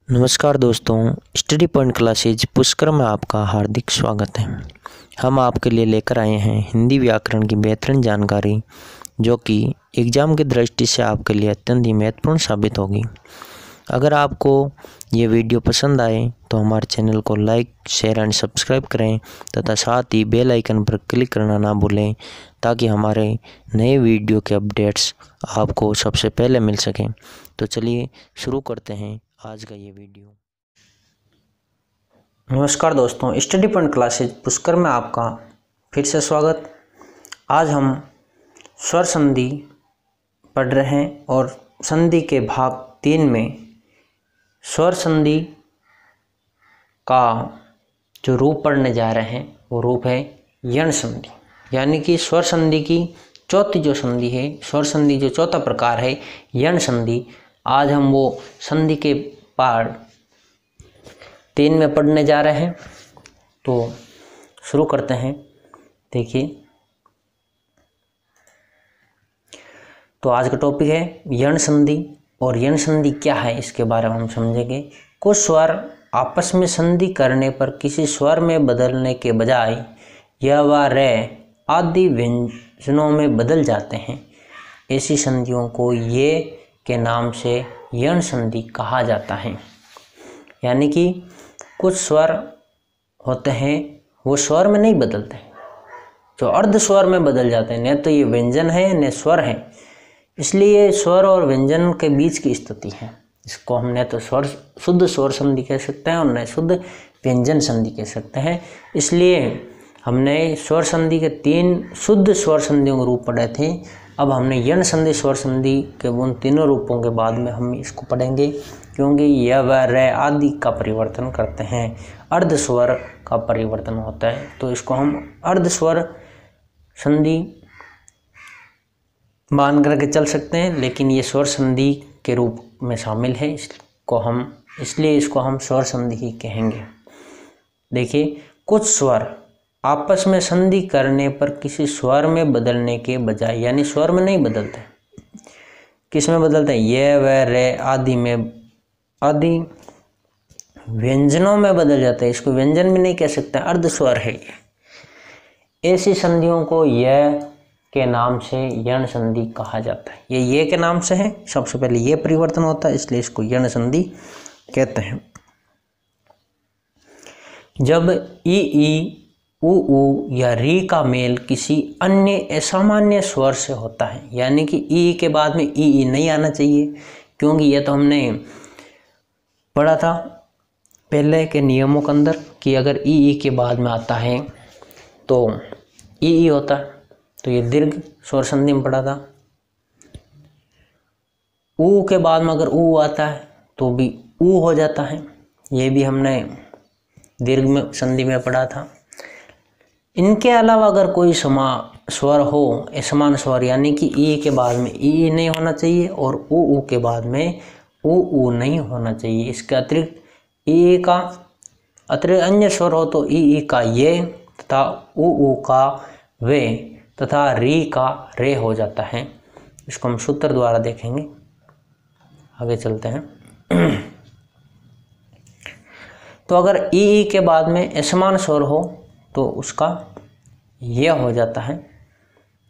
नमस्कार दोस्तों, study point classes Pushkar में आपका हार्दिक स्वागत है। हम आपके लिए लेकर आए हैं हिंदी व्याकरण की बेहतरीन जानकारी, जो कि एग्ज़ाम की दृष्टि से आपके लिए अत्यंत ही महत्वपूर्ण साबित होगी। अगर आपको ये वीडियो पसंद आए तो हमारे चैनल को लाइक, शेयर एंड सब्सक्राइब करें तथा साथ ही बेल आइकन पर क्लिक करना ना भूलें, ताकि हमारे नए वीडियो के अपडेट्स आपको सबसे पहले मिल सकें। तो चलिए शुरू करते हैं आज का ये वीडियो। नमस्कार दोस्तों, स्टडी पॉइंट क्लासेज पुष्कर में आपका फिर से स्वागत। आज हम स्वर संधि पढ़ रहे हैं और संधि के भाग 3 में स्वर संधि का जो रूप पढ़ने जा रहे हैं वो रूप है यण संधि, यानी कि स्वर संधि की चौथी जो संधि है, स्वर संधि जो चौथा प्रकार है यण संधि। आज हम वो संधि के पार्ट 3 में पढ़ने जा रहे हैं। तो शुरू करते हैं। देखिए, तो आज का टॉपिक है यण संधि, और यण संधि क्या है इसके बारे में हम समझेंगे। कुछ स्वर आपस में संधि करने पर किसी स्वर में बदलने के बजाय य व रे आदि व्यंजनों में बदल जाते हैं। ऐसी संधियों को ये के नाम से यण संधि कहा जाता है। यानी कि कुछ स्वर होते हैं वो स्वर में नहीं बदलते, जो अर्ध स्वर में बदल जाते हैं। न तो ये व्यंजन है न स्वर है, इसलिए स्वर और व्यंजन के बीच की स्थिति है। इसको हम न तो स्वर शुद्ध स्वर संधि कह सकते हैं और न शुद्ध व्यंजन संधि कह सकते हैं। इसलिए हमने स्वर संधि के 3 शुद्ध स्वर संधियों के रूप पढ़े थे। अब हमने यण संधि स्वर संधि के उन तीनों रूपों के बाद में हम इसको पढ़ेंगे, क्योंकि य व रे आदि का परिवर्तन करते हैं, अर्ध स्वर का परिवर्तन होता है। तो इसको हम अर्ध स्वर संधि मान करके चल सकते हैं, लेकिन ये स्वर संधि के रूप में शामिल है, इसलिए इसको हम स्वर संधि ही कहेंगे। देखिए, कुछ स्वर आपस में संधि करने पर किसी स्वर में बदलने के बजाय, यानी स्वर में नहीं बदलते, किस में बदलते हैं, ये व रे आदि में, आदि व्यंजनों में बदल जाते हैं। इसको व्यंजन भी नहीं कह सकते, अर्ध स्वर है ये। ऐसी संधियों को यह के नाम से यण संधि कहा जाता है। ये के नाम से है, सबसे पहले ये परिवर्तन होता है, इसलिए इसको यण संधि कहते हैं। जब ई उ या री का मेल किसी अन्य असामान्य स्वर से होता है, यानी कि ई के बाद में ई नहीं आना चाहिए, क्योंकि यह तो हमने पढ़ा था पहले के नियमों के अंदर कि अगर ई के बाद में आता है तो ई होता है। तो ये दीर्घ स्वर संधि में पढ़ा था। ऊ के बाद में अगर ऊ आता है तो भी ऊ हो जाता है, ये भी हमने दीर्घ में संधि में पढ़ा था। इनके अलावा अगर कोई स्वर हो असमान स्वर, यानी कि ई के बाद में ई नहीं होना चाहिए और ऊ के बाद में ऊ नहीं होना चाहिए। इसके अतिरिक्त ई का अतिरिक्त अन्य स्वर हो तो ई का ये तथा ऊ का वे तथा री का रे हो जाता है। इसको हम सूत्र द्वारा देखेंगे। आगे चलते हैं। तो अगर ई के बाद में असमान स्वर हो तो उसका यह हो जाता है।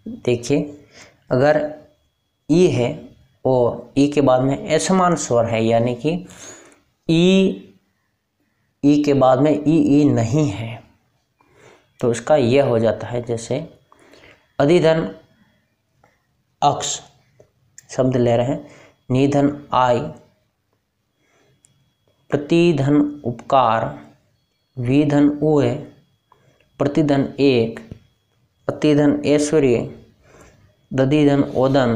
देखिए, अगर ई है और ई के बाद में असमान स्वर है, यानी कि ई के बाद में ई नहीं है, तो उसका यह हो जाता है। जैसे अधिधन अक्ष शब्द ले रहे हैं, निधन आई, प्रतिधन उपकार, विधन उए, प्रतिधन एक, अतिधन ऐश्वर्य, दधिधन ओदन,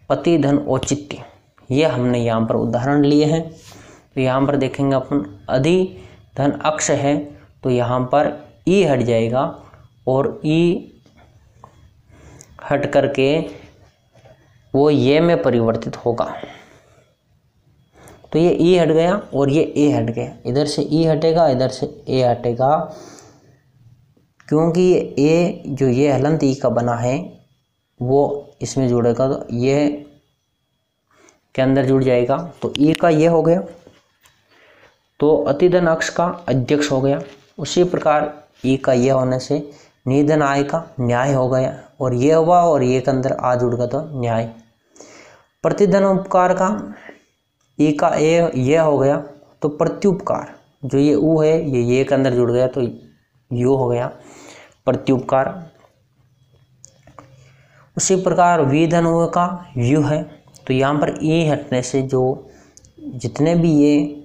अतिधन औचित्य। ये हमने यहाँ पर उदाहरण लिए हैं। तो यहाँ पर देखेंगे अपन, अधिधन अक्ष है तो यहाँ पर ई हट जाएगा और ई हट करके वो ये में परिवर्तित होगा। तो ये ई हट गया और ये ए हट गया, इधर से ई हटेगा, इधर से ए हटेगा, क्योंकि ये ए जो ये हलंत ई का बना है वो इसमें जुड़ेगा, तो ये के अंदर जुड़ जाएगा। तो ई का ये हो गया तो अतिधन अक्ष का अध्यक्ष हो गया। उसी प्रकार ई का यह होने से निधन आय का न्याय हो गया, और ये हुआ और ये के अंदर आ जुड़ गया तो न्याय। प्रतिधन उपकार का ई का ए यह हो गया तो प्रत्युपकार, जो ये ऊ है ये के अंदर जुड़ गया तो यो हो गया प्रत्युपकार। उसी प्रकार विधन उ का व्यू है, तो यहाँ पर ई हटने से जो जितने भी ये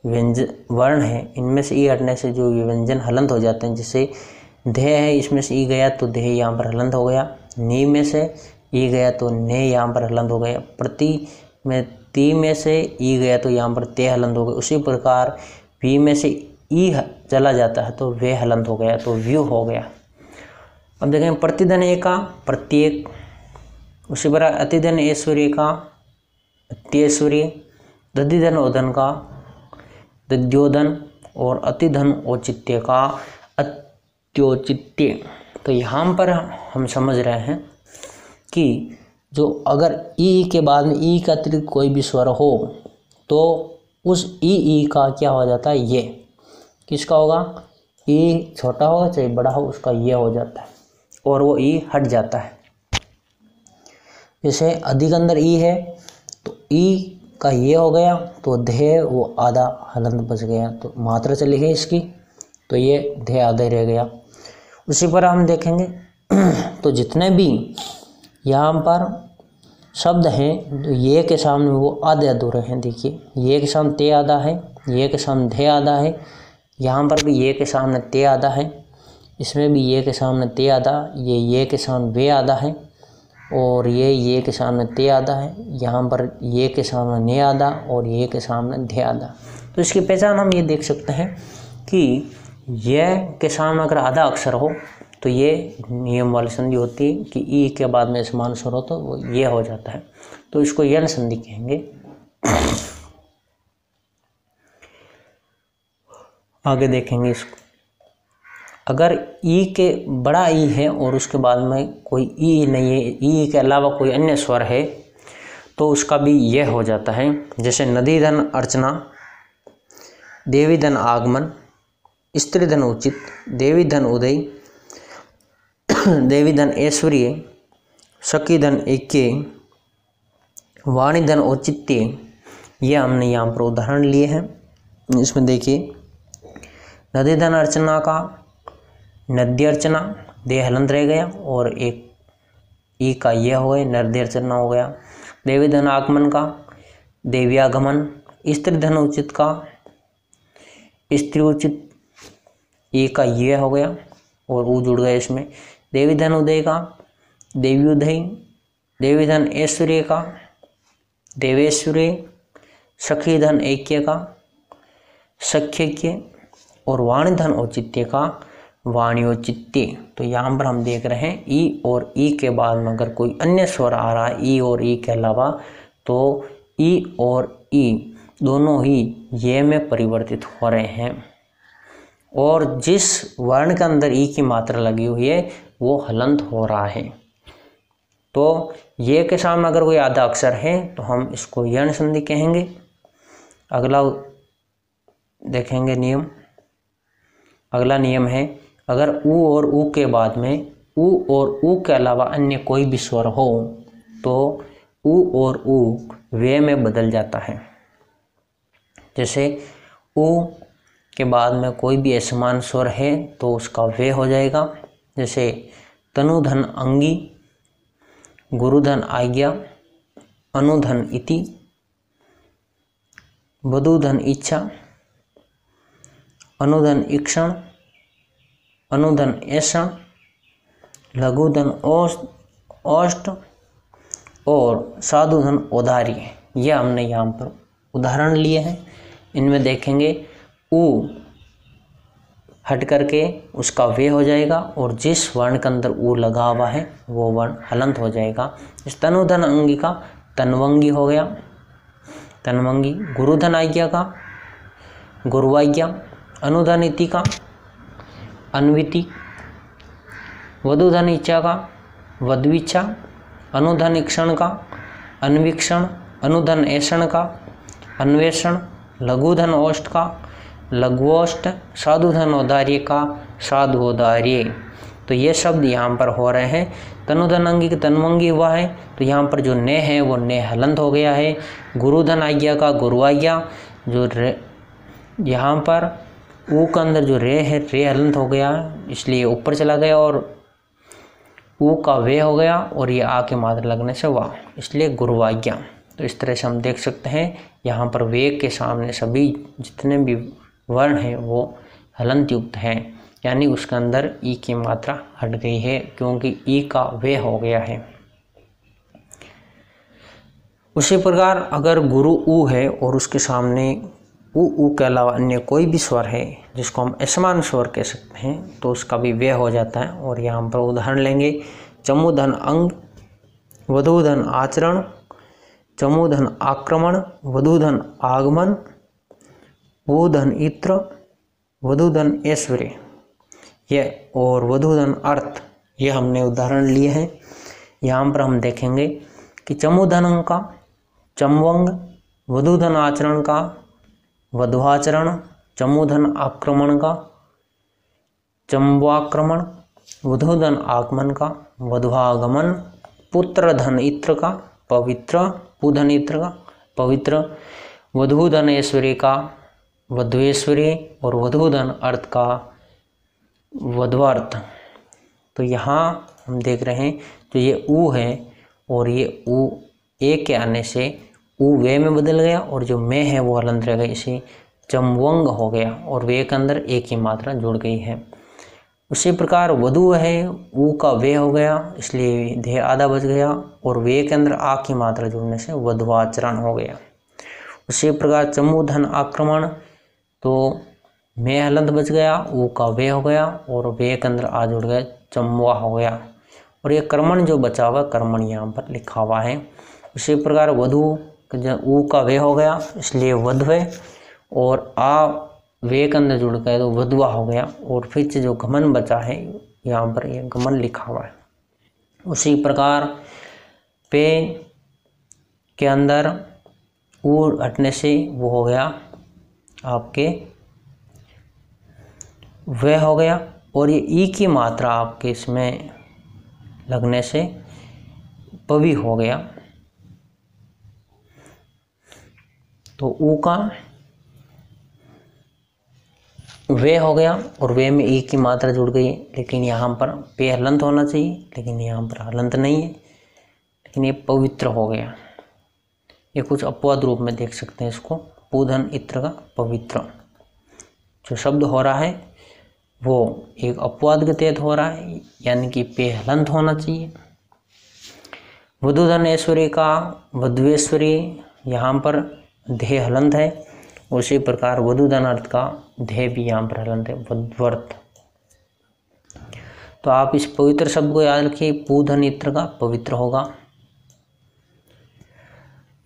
व्यंजन वर्ण है इनमें से ई हटने से जो ये व्यंजन हलंत हो जाते हैं। जैसे धे है, इसमें से ई गया तो धे यहाँ पर हलंत हो गया। नी में से ई गया तो ने यहाँ पर हलंत हो गया। प्रति में ती में से ई गया तो यहाँ पर ते हलंत हो गया। उसी प्रकार वी में से ई चला जाता है तो वे हलंत हो गया, तो व्यू हो गया। अब देखें प्रतिधन ए का प्रत्येक, उसी प्रकार अतिधन ऐश्वर्य का अत्यैश्वर्य, दधिधन ओधन का दध्योधन, और अतिधन औचित्य का अत्योचित्य। तो यहाँ पर हम समझ रहे हैं कि जो अगर ई के बाद में ई का अतिरिक्त कोई भी स्वर हो तो उस ई का क्या हो जाता है, ये किसका होगा, ई छोटा हो चाहे बड़ा हो उसका ये हो जाता है और वो ई हट जाता है। जैसे अधिक अंदर ई है तो ई का ये हो गया तो धे वो आधा हलंत बच गया, तो मात्रा चली गई इसकी, तो ये धे आधे रह गया। उसी पर हम देखेंगे तो जितने भी यहाँ पर शब्द हैं तो ये के सामने वो आधे अधूरे हैं। देखिए ये के सामने ते आधा है, ये के सामने धे आधा है, यहाँ पर भी ये के सामने ते आधा है, इसमें भी ये के सामने ते आधा, ये के सामने वे आधा है, और ये के सामने ते आधा है, यहाँ पर ये के सामने ने आधा और ये के सामने धे आधा। तो इसकी पहचान हम ये देख सकते हैं कि ये के सामने अगर आधा अक्षर हो तो ये नियम वाली संधि होती है कि ई के बाद में समान स्वर हो तो वो ये हो जाता है, तो इसको यण संधि कहेंगे। आगे देखेंगे इसको, अगर ई के बड़ा ई है और उसके बाद में कोई ई नहीं है, ई के अलावा कोई अन्य स्वर है तो उसका भी यह हो जाता है। जैसे नदी धन अर्चना, देवी धन आगमन, स्त्री धन उचित, देवी धन उदय, देवी धन ऐश्वर्य, सखी धन ऐक्य, वाणी धन औचित्य, ये हमने यहाँ पर उदाहरण लिए हैं। इसमें देखिए नदी धन अर्चना का नद्य अर्चना दे हलंत रह गया और एक ई का यह हो गया नर्दय अर्चना हो गया। देवी धन आगमन का देव्यागमन, स्त्री धन उचित का स्त्री उचित, ई का यह हो गया और ऊ जुड़ गया इसमें। देवी धन उदय का देव्युदय, देवी धन ऐश्वर्य का देवेश्वर्य, सखी धन ऐक्य का सख्यक्य, और वाणी धन औचित्य का वाणियोचित्य। तो यहाँ पर हम देख रहे हैं ई और ई के बाद में अगर कोई अन्य स्वर आ रहा है ई और ई के अलावा तो ई और ई दोनों ही ये में परिवर्तित हो रहे हैं, और जिस वर्ण के अंदर ई की मात्रा लगी हुई है वो हलंत हो रहा है। तो ये के सामने अगर कोई आधा अक्षर है तो हम इसको यण संधि कहेंगे। अगला देखेंगे नियम, अगला नियम है अगर ऊ और ऊ के बाद में ऊ और ऊ के अलावा अन्य कोई भी स्वर हो तो ऊ और ऊ वे में बदल जाता है। जैसे ऊ के बाद में कोई भी असमान स्वर है तो उसका वे हो जाएगा। जैसे तनुधन अंगी, गुरुधन आज्ञा, अनुधन इति, वधुधन इच्छा, अनुधन इक्षण, अनुधन ऐषण, लघुधन औष्ट और साधुधन औदार्य। ये हमने यहाँ पर उदाहरण लिए हैं। इनमें देखेंगे ऊ हट करके उसका वे हो जाएगा और जिस वर्ण के अंदर ऊ लगा हुआ है वो वर्ण हलंत हो जाएगा। इस तनुधन अंगी का तनवंगी हो गया, तनवंगी। गुरुधन आज्ञा का गुरुवाज्ञा, अनुधन इति का अन्विति, वधुधन इच्छा का वधविच्छा, अनुधन इक्षण का अन्वीक्षण, अनुधन ऐषण का अन्वेषण, लघुधन ओष्ठ का लघुओष्ठ, साधुधन औदार्य का साधुऔदार्य। तो ये शब्द यहाँ पर हो रहे हैं। तनुधन अंगी का तनुअंगी हुआ है, तो यहाँ पर जो ने है वो ने हलंत हो गया है। गुरुधन आज्ञा का गुरुआज्ञा, जो रे यहाँ पर ऊ के अंदर जो रे है रे हलंत हो गया, इसलिए ऊपर चला गया और ऊ का वे हो गया और ये आ के मात्रा लगने से वाह, इसलिए गुरुआज्ञा। तो इस तरह से हम देख सकते हैं यहाँ पर वे के सामने सभी जितने भी वर्ण हैं वो हलंत युक्त हैं, यानी उसके अंदर ई की मात्रा हट गई है क्योंकि ई का वे हो गया है। उसी प्रकार अगर गुरु ऊ है और उसके सामने ऊ के अलावा अन्य कोई भी स्वर है जिसको हम असमान स्वर कह सकते हैं, तो उसका भी वे हो जाता है। और यहाँ पर उदाहरण लेंगे, चमूधन अंग, वधूधन आचरण, चमूधन आक्रमण, वधूधन आगमन, ऊधन इत्र, वधूधन ऐश्वर्य, ये और वधूधन अर्थ, ये हमने उदाहरण लिए हैं। यहाँ पर हम देखेंगे कि चमूधन अंग का चमवंग, वधूधन आचरण का वधवाचरण, चमूधन आक्रमण का चम्वाक्रमण, वधूधन आगमन का वधवागमन, पुत्रधन इत्र का पवित्र, पुधन इत्र का पवित्र, वधूधन ऐश्वर्य का वधवेश्वरी और वधूधन अर्थ का वधवार्थ। तो यहाँ हम देख रहे हैं तो ये ऊ है और ये ऊ ए के आने से ऊ वे में बदल गया और जो मैं है वो हलंत रह गई, इसी चमवंग हो गया और वे के अंदर एक ही मात्रा जुड़ गई है। उसी प्रकार वधु है, ऊ का वे हो गया इसलिए देह आधा बच गया और वे के अंदर आ की मात्रा जुड़ने से वधवाचरण हो गया। उसी प्रकार चमूधन आक्रमण, तो मैं हलंत बच गया, ऊ का वे हो गया और वे के अंदर आ जुड़ गया, चमवा हो गया। और ये कर्मण जो बचा हुआ कर्मण यहाँ पर लिखा हुआ है। उसी प्रकार वधु ऊ का वे हो गया इसलिए वधवे और आ वे के अंदर जुड़ गया तो वधवा हो गया। और फिर से जो गमन बचा है यहाँ पर ये गमन लिखा हुआ है। उसी प्रकार पे के अंदर ऊ हटने से वो हो गया आपके वह हो गया और ये ई की मात्रा आपके इसमें लगने से पवी हो गया। तो ऊ का वे हो गया और वे में ई की मात्रा जुड़ गई, लेकिन यहाँ पर पे हलंत होना चाहिए लेकिन यहाँ पर हलंत नहीं है, लेकिन ये पवित्र हो गया। ये कुछ अपवाद रूप में देख सकते हैं इसको, पूधन इत्र का पवित्र जो शब्द हो रहा है वो एक अपवाद के तहत हो रहा है, यानी कि पे हलंत होना चाहिए। वधूधन ऐश्वर्य का वधवेश्वरी, यहाँ पर देह हलंत है। उसी प्रकार वधूधन अर्थ का देह भी यहाँ पर हलंत है, वधवर्थ। तो आप इस पवित्र शब्द को याद रखिए, पूधन इत्र का पवित्र होगा।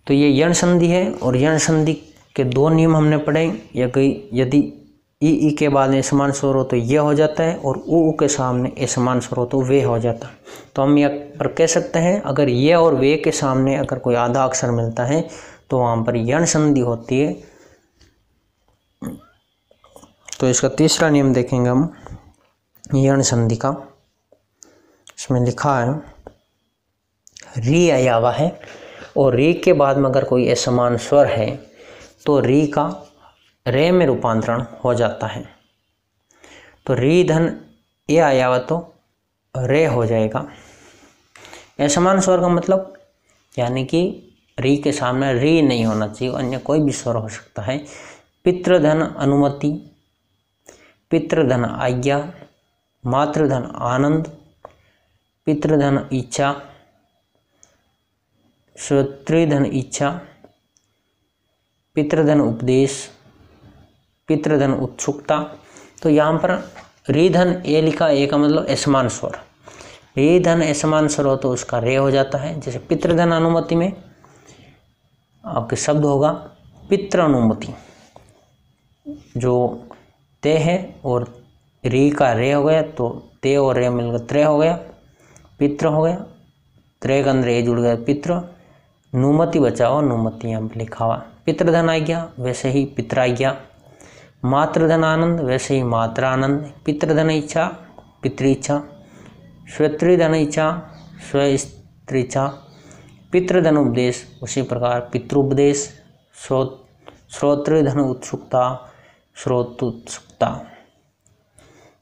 तो ये यण संधि है और यण संधि के दो नियम हमने पढ़े। यदि ई के बाद असमान स्वर हो तो ये हो जाता है और ऊ के सामने असमान स्वर हो तो वे हो जाता है। तो हम यह पर कह सकते हैं अगर ये और वे के सामने अगर कोई आधा अक्षर मिलता है तो वहाँ पर यण संधि होती है। तो इसका तीसरा नियम देखेंगे हम यण संधि का। इसमें लिखा है री अयावा है और री के बाद में अगर कोई असमान स्वर है तो री का रे में रूपांतरण हो जाता है। तो री धन ए आयावा तो रे हो जाएगा। असमान स्वर का मतलब यानी कि री के सामने री नहीं होना चाहिए, अन्य कोई भी स्वर हो सकता है। पितृधन अनुमति, पितृधन आज्ञा, मातृधन आनंद, पितृधन इच्छा, श्रोतृधन इच्छा, पितृधन उपदेश, पितृधन उत्सुकता। तो यहाँ पर रीधन ए लिखा, ए का मतलब असमान स्वर। रीधन असमान स्वर हो तो उसका रे हो जाता है। जैसे पितृधन अनुमति में आपके शब्द होगा पितृ अनुमति, जो ते है और री का रे हो गया तो ते और रे मिलकर त्रे हो गया, पितृ हो गया। त्रे के अंदर ए जुड़ गया पितृ। नुमति बचा हुआ, नुमति यहाँ पर लिखा हुआ। पितृधन आ गया, वैसे ही पित्र आ गया। मातृधन आनंद, वैसे ही मात्रानंद। पितृधन इच्छा, पितृइच्छा। स्वत्रिधन इच्छा, स्वस्त्रीच्छा। पितृधन उपदेश, उसी प्रकार पितृपदेश। श्रोतृधन उत्सुकता, श्रोतोत्सुकता।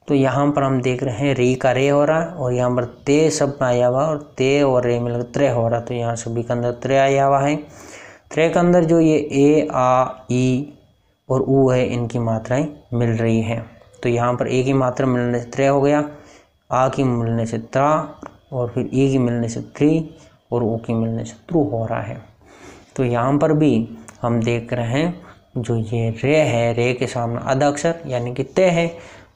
तो यहाँ पर हम देख रहे हैं री का रे हो रहा है और यहाँ पर ते शब्द आया हुआ और ते और रे मिलकर त्रे हो रहा है। तो यहाँ सभी के अंदर त्रे आया हुआ है। त्रे के अंदर जो ये ए, आ, ई और ऊ है, इनकी मात्राएं मिल रही हैं। तो यहाँ पर ए की मात्रा मिलने से त्रे हो गया, आ की मिलने से त्रा और फिर ई की मिलने से थ्री और ऊ की मिलने से त्रु हो रहा है। तो यहाँ पर भी हम देख रहे हैं जो ये रे है, रे के सामने आधा अक्षर यानी कि ते है,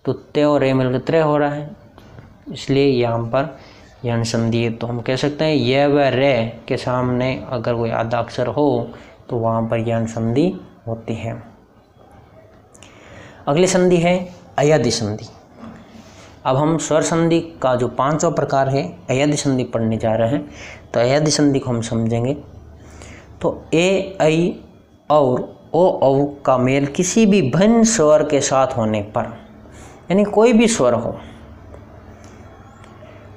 तो ते और रे मिलकर त्रे हो रहा है, इसलिए यहाँ पर यण संधि है। तो हम कह सकते हैं ये व रे के सामने अगर कोई आधा अक्षर हो तो वहाँ पर यण संधि होती है। अगली संधि है अयधि संधि। अब हम स्वर संधि का जो 5वां प्रकार है अयधि संधि पढ़ने जा रहे हैं। तो अयधि संधि को हम समझेंगे। तो ए, ऐ और ओ, औ का मेल किसी भी भिन्न स्वर के साथ होने पर, यानी कोई भी स्वर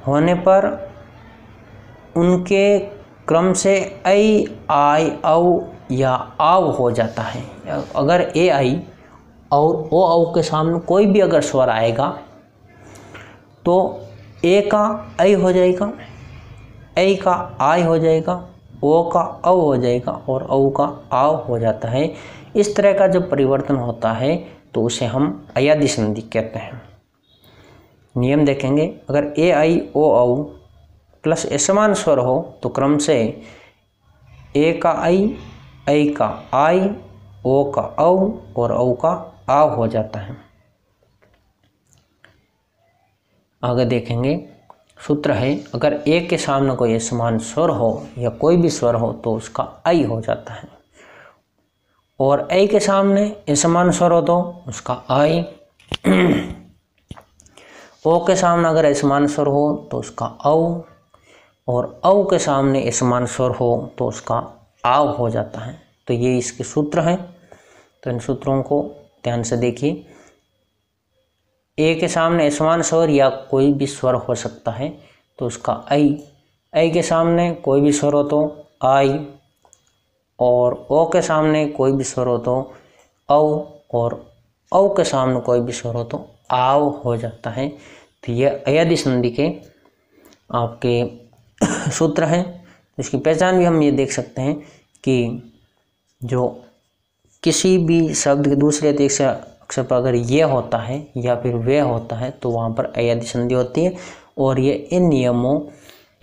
होने पर उनके क्रम से ऐ, आय, औ या आव हो जाता है। अगर ए, आई और ओ, औ के सामने कोई भी अगर स्वर आएगा तो ए का ऐ हो जाएगा, ऐ का आय हो जाएगा, ओ का औ हो जाएगा और औ का आव हो जाता है। इस तरह का जब परिवर्तन होता है तो उसे हम अयधि संधि कहते हैं। नियम देखेंगे, अगर ए, आई, ओ, औ प्लस असमान स्वर हो तो क्रम से ए का ऐ का आय, ओ का औ और औ का आव हो जाता है। आगे देखेंगे, सूत्र है अगर ए के सामने कोई असमान स्वर हो या कोई भी स्वर हो तो उसका ऐ हो जाता है, और ऐ के सामने असमान स्वर हो तो उसका आय, ओ के सामने अगर असमान स्वर हो तो उसका औ, और औ के सामने असमान स्वर हो तो उसका आव हो जाता है। तो ये इसके सूत्र हैं। तो इन सूत्रों को ध्यान से देखिए। ए के सामने असमान स्वर या कोई भी स्वर हो सकता है तो उसका ऐ के सामने कोई भी स्वर हो तो आई, और ओ के सामने कोई भी स्वर हो तो औ, और औ के सामने कोई भी स्वर हो तो आव हो जाता है। तो ये अयधि संधि के आपके सूत्र हैं। इसकी पहचान भी हम ये देख सकते हैं कि जो किसी भी शब्द के दूसरे अक्षर पर अगर ये होता है या फिर वे होता है तो वहाँ पर अयधि संधि होती है, और ये इन नियमों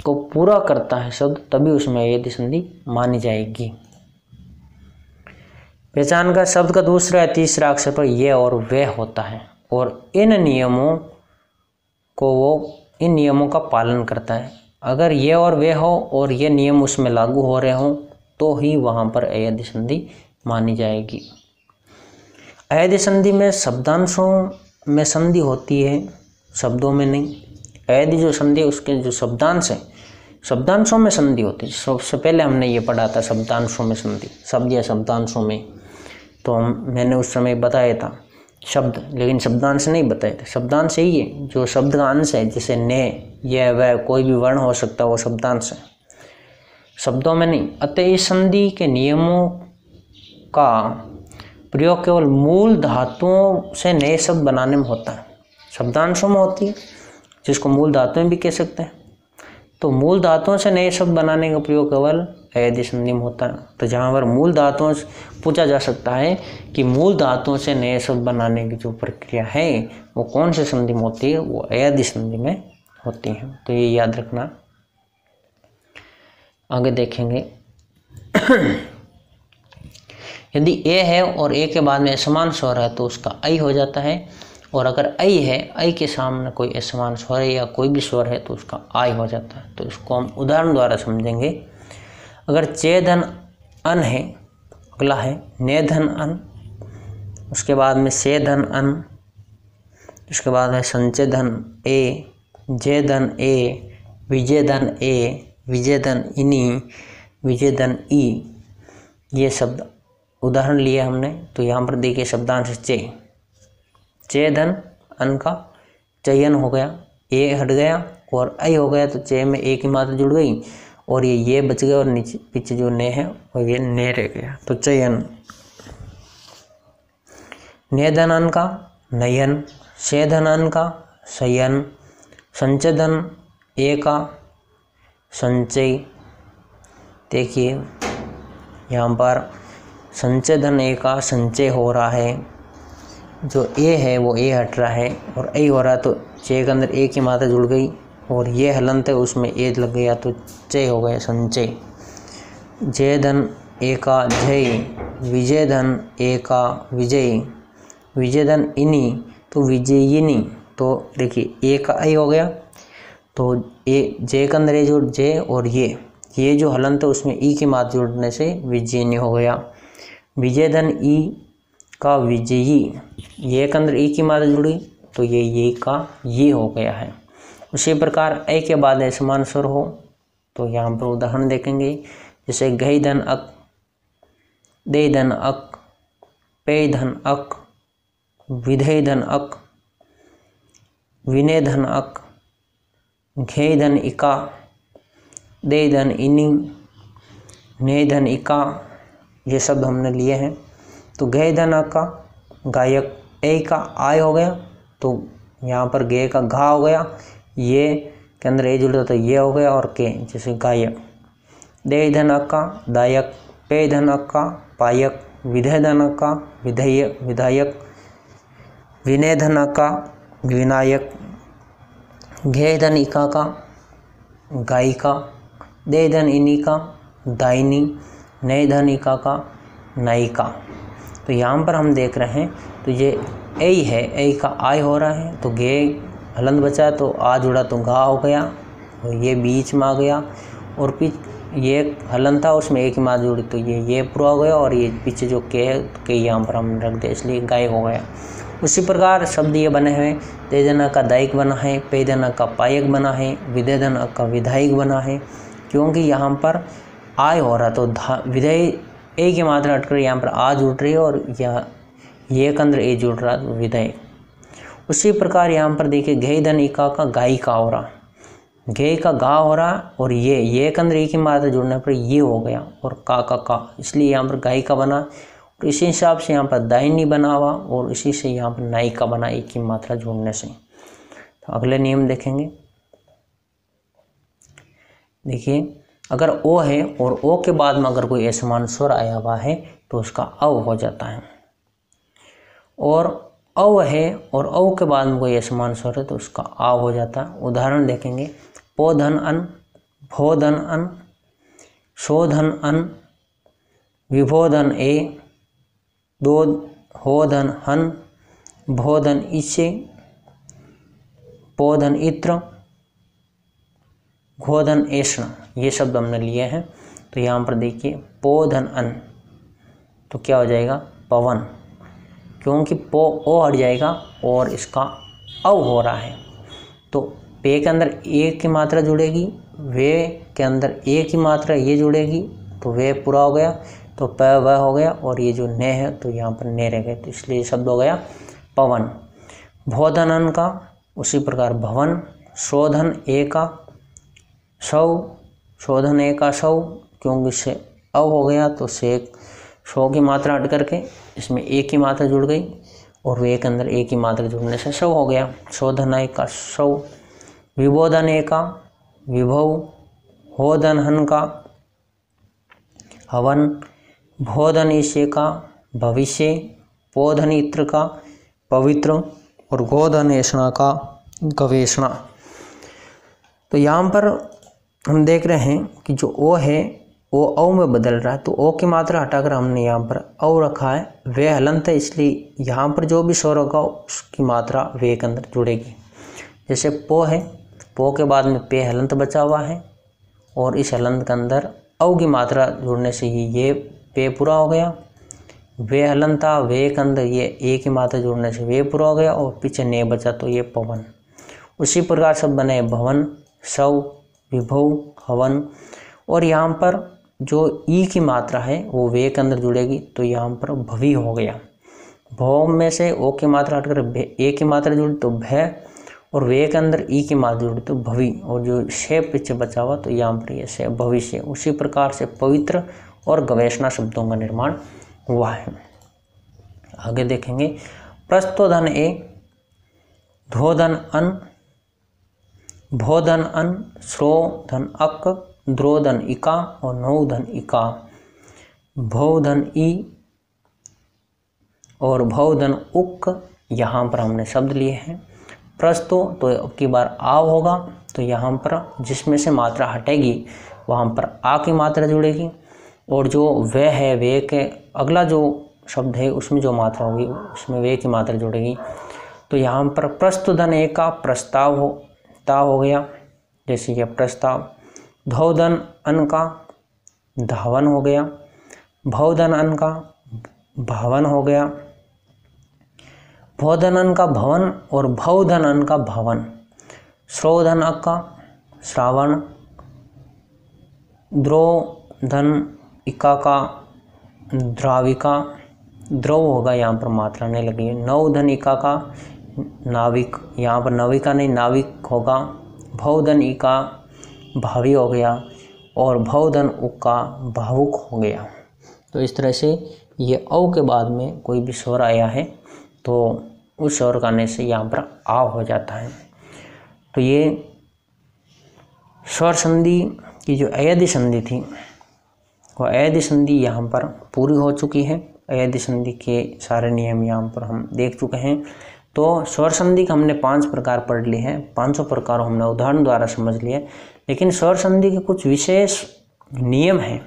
को पूरा करता है शब्द, तभी उसमें अयधि संधि मानी जाएगी। पहचान का शब्द का दूसरा या तीसरा अक्षर पर ये और वे होता है, और इन नियमों का पालन करता है। अगर ये और वे हो और ये नियम उसमें लागू हो रहे हों तो ही वहाँ पर अयधि संधि मानी जाएगी। अयधि संधि में शब्दांशों में संधि होती है, शब्दों में नहीं। अयधि जो संधि है उसके जो शब्दांश है, शब्दांशों में संधि होती है। सबसे पहले हमने ये पढ़ा था शब्दांशों में संधि, शब्द या शब्दांशों में, तो मैंने उस समय बताया था शब्द, लेकिन शब्दांश नहीं बताए थे। शब्दांश यही है जो शब्द का अंश है, जैसे ने, यह, वह, कोई भी वर्ण हो सकता है, वो शब्दांश है, शब्दों में नहीं। अतः इस संधि के नियमों का प्रयोग केवल मूल धातुओं से नए शब्द बनाने में होता है। शब्दांशों में होती है, जिसको मूल धातुएं भी कह सकते हैं। तो मूल धातुओं से नए शब्द बनाने का प्रयोग केवल अयधि संधि में होता है। तो जहाँ पर मूल धातुओं से पूछा जा सकता है कि मूल धातुओं से नए शब्द बनाने की जो प्रक्रिया है वो कौन से संधि में होती है, वो अयधि संधि में होती है। तो ये याद रखना। आगे देखेंगे, यदि ए है और ए के बाद में असमान स्वर है तो उसका ऐ हो जाता है, और अगर ऐ है, ऐ के सामने कोई असमान स्वर है या कोई भी स्वर है तो उसका आय हो जाता है। तो इसको हम उदाहरण द्वारा समझेंगे। अगर चे धन अन है, अगला है ने धन अन, उसके बाद में से धन अन, उसके बाद है संचय धन ए, जे धन ए, विजय धन ए, विजय धन इनी, विजय धन ई, ये शब्द उदाहरण लिए हमने, तो यहाँ पर देखिए शब्दांश चे, चे धन अन का चयन हो गया, ए हट गया और ऐ हो गया, तो चे में ए की मात्रा जुड़ गई और ये बच गया और नीचे पीछे जो ने है और ये ने रह गया, तो चयन। ने धन अन का नयन, से धन अन का शयन, संचय धन ए का संचय। देखिए यहाँ पर संचय धन ए का संचय हो रहा है, जो ए है वो ए हट रहा है और ऐ हो रहा है, तो चे के अंदर ए की मात्रा जुड़ गई और ये हलंत है उसमें ए लग गया, तो चय हो गया संचय। जय धन ए का जय, विजय धन ए का विजय, विजय धन इनी तो विजयिनी। तो देखिए ए का ऐ हो गया, तो ए जे के अंदर ए जोड़ जे और ये जो हलंत है उसमें ई की मात्रा जुड़ने से विजयिनी हो गया। विजय धन ई का विजयी, ये के अंदर ई की मात्रा जुड़ी तो ये का ये हो गया है। उसी प्रकार ऐ के बाद ऐ समान स्वर हो, तो यहाँ पर उदाहरण देखेंगे, जैसे गई धन अक, दे धन अक, पे धन अक, विधेय धन अक, विनय धन अक, घे धन इका, दे धन इनी, ने धन इका, ये शब्द हमने लिए हैं। तो घे धन अक का गायक, ए का आय हो गया, तो यहाँ पर गे का घा हो गया, ये के अंदर ए जुड़ा तो ये हो गया और के जैसे गायक। दे धन अक का दायक, पे धन अक का पायक, विधेय धन अक का विधेय विधायक, विनय धन अक का विनायक, घे धन इका का गायिका, दे धन इनी का दायनी, नए धन इका का नायिका। तो यहाँ पर हम देख रहे हैं, तो ये ऐ है, ऐ का आय हो रहा है, तो गे हलंत बचा तो आ जुड़ा तो गा हो गया और ये बीच में आ गया और ये हलन था उसमें एक ही मात्रा जुड़ी तो ये पूरा हो गया और ये पीछे जो के यहाँ पर हम रख दिया इसलिए गाय हो गया। उसी प्रकार शब्द ये बने हुए, तेजना का दायिक बना है, पेदना का पायक बना है, विधेयना का विधायक बना है, क्योंकि यहाँ पर आय हो रहा तो विधेय ए की मात्रा हटकर यहाँ पर आ जुड़ रही है और ये के अंदर ए जुड़ रहा तो विधेय। उसी प्रकार यहाँ पर देखिए घे धन इका का गायिका हो रहा, घे का गा हो रहा और ये के अंदर ए की मात्रा जुड़ने पर ये हो गया और का, इसलिए यहाँ पर गायिका बना। और इसी हिसाब से यहाँ पर दायनी बना हुआ और इसी से यहाँ पर नायिका बना एक की मात्रा जोड़ने से। तो अगले नियम देखेंगे। देखिए अगर ओ है और ओ के बाद में अगर कोई असमान स्वर आया हुआ है तो उसका अव हो जाता है, और अव है और अव के बाद में कोई असमान स्वर है तो उसका आव हो जाता है। उदाहरण देखेंगे, पो धन अन, भो धन अन, शो धन अन, विभो धन ए, दो हो धन हन, भो धन इसे, पो धन इत्र, घो धन ऐष्ण, ये शब्द हमने लिए हैं। तो यहाँ पर देखिए पो धन अन तो क्या हो जाएगा पवन, क्योंकि पो ओ हट जाएगा और इसका अव हो रहा है तो पे के अंदर ए की मात्रा जुड़ेगी, वे के अंदर ए की मात्रा ये जुड़ेगी तो वे पूरा हो गया, तो प व हो गया और ये जो ने है तो यहाँ पर ने रह गए, तो इसलिए शब्द हो गया पवन। भोधन अन का उसी प्रकार भवन, शोधन ए का शव, शोधन ए का शव, क्योंकि से अव हो गया तो से शो की मात्रा हट करके इसमें ए की मात्रा जुड़ गई और वे के अंदर ए की मात्रा जुड़ने से शव हो गया, शोधन ए का शव। विबोधन ए का विभव, होधन हन का हवन, भोधन ईशे का भविष्य, पोधन इत्र का पवित्र और गोधन ऐष्णा का गवेषणा। तो यहाँ पर हम देख रहे हैं कि जो ओ है वो औ में बदल रहा है, तो ओ की मात्रा हटाकर हमने यहाँ पर औ रखा है, वे हलंत है इसलिए यहाँ पर जो भी स्वर होगा उसकी मात्रा वे के अंदर जुड़ेगी। जैसे पो है, पो के बाद में पे हलंत बचा हुआ है और इस हलंत के अंदर औ की मात्रा जुड़ने से ये पे पूरा हो गया, वे हलंत था, वे के अंदर ये ए की मात्रा जुड़ने से वे पूरा हो गया और पीछे ने बचा तो ये पवन। उसी प्रकार सब बने भवन, शव, विभव, हवन। और यहाँ पर जो ई की मात्रा है वो वे के अंदर जुड़ेगी, तो यहाँ पर भवी हो गया। भव में से ओ की मात्रा हटकर ए की मात्रा जुड़ी तो भय, और वे के अंदर ई की मात्रा जुड़ी तो भवी, और जो शे पीछे बचा हुआ तो यहाँ पर ये से भविष्य। उसी प्रकार से पवित्र और गवेषणा शब्दों का निर्माण हुआ है। आगे देखेंगे, प्रस्तोधन ए, धोधन अन, भोधन अन, श्रोधन अक, द्रोधन इका और नौधन इका, भौधन ई और भौधन उक। यहाँ पर हमने शब्द लिए हैं। प्रस्तो तो अब की बार आव होगा, तो यहाँ पर जिसमें से मात्रा हटेगी वहाँ पर आ की मात्रा जुड़ेगी, और जो वे है वे के अगला जो शब्द है उसमें जो मात्रा होगी उसमें वे की मात्रा जुड़ेगी। तो यहाँ पर प्रस्तुधन ए का प्रस्ताव हो गया, जैसे ये प्रस्ताव। धौधन अन का धावन हो गया, भौधन अन का भावन हो गया, भौधन अन का भवन और भौधन अन का भवन, श्रोधन अ का श्रावण, द्रोधन इका का द्राविका, द्रव होगा, यहाँ पर मात्रा नहीं लगी है। नौधन इका का नाविक, यहाँ पर नाविका नहीं नाविक होगा। भौधन इका भावी हो गया, और भौधन उका भावुक हो गया। तो इस तरह से ये औ के बाद में कोई भी स्वर आया है तो उस स्वर का आने से यहाँ पर आव हो जाता है। तो ये स्वर संधि की जो अयधि संधि थी वो अयधि संधि यहाँ पर पूरी हो चुकी है। अयधि संधि के सारे नियम यहाँ पर हम देख चुके हैं। तो स्वर संधि का हमने 5 प्रकार पढ़ लिए हैं, 500 प्रकार हमने उदाहरण द्वारा समझ लिए। लेकिन स्वर संधि के कुछ विशेष नियम हैं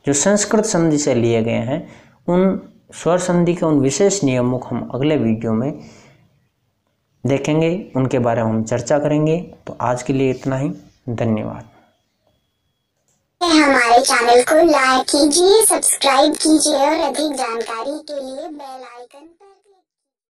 जो संस्कृत संधि से लिए गए हैं। उन स्वर संधि के उन विशेष नियमों को हम अगले वीडियो में देखेंगे, उनके बारे में हम चर्चा करेंगे। तो आज के लिए इतना ही, धन्यवाद। हमारे चैनल को लाइक कीजिए, सब्सक्राइब कीजिए और अधिक जानकारी के लिए बेल आइकन